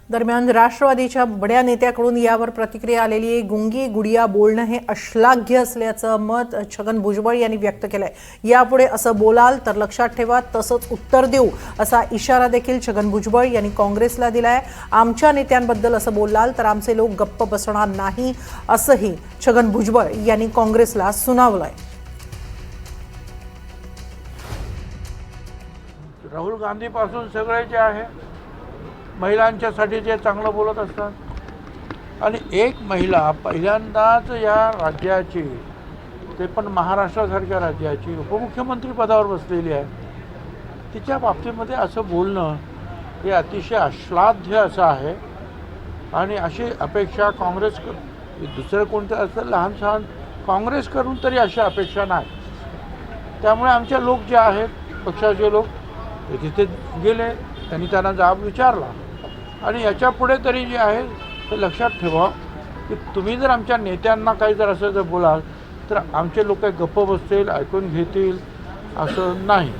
दरम्यान राष्ट्रवादीच्या बड्या नेत्याकडून यावर प्रतिक्रिया आलेली आहे। गुंगी गुडिया बोलणं हे अश्लाघ्य असल्याचं मत छगन भुजबळ यांनी व्यक्त केलंय। यापुढे असं बोलाल तर लक्षात ठेवा तसंच उत्तर देऊ असा इशारा देखील छगन भुजबळ यांनी काँग्रेसला दिलाय। आमच्या नेत्यांबद्दल असं बोलाल तर आमचे लोक गप्प बसणार नाही असंही छगन भुजबळ यांनी काँग्रेसला सुनावलंय। राहुल गांधीपासून सगळे जे आहे महिलांच्यासाठी जे चांगलं बोलत असतात आणि एक महिला पहिल्यांदाच या राज्याची ते पण महाराष्ट्रासारख्या राज्याची उपमुख्यमंत्री पदावर बसलेली आहे, तिच्या बाबतीमध्ये असं बोलणं हे अतिशय अश्लाघ्य असं आहे। आणि अशी अपेक्षा काँग्रेस दुसरं कोणतं असं लहान सहान काँग्रेस करून तरी अशी अपेक्षा नाही। त्यामुळे आमचे लोक जे आहेत पक्षाचे लोक ते तिथे गेले, त्यांनी त्यांना जाब विचारला आणि याच्या पुढे तरी जे आहे ते लक्षात ठेवा की तुम्ही जर आमच्या नेत्यांना काही जर असं जर बोलाल तर आमचे लोक गप्प बसतील, ऐकून घेतील असं नाही।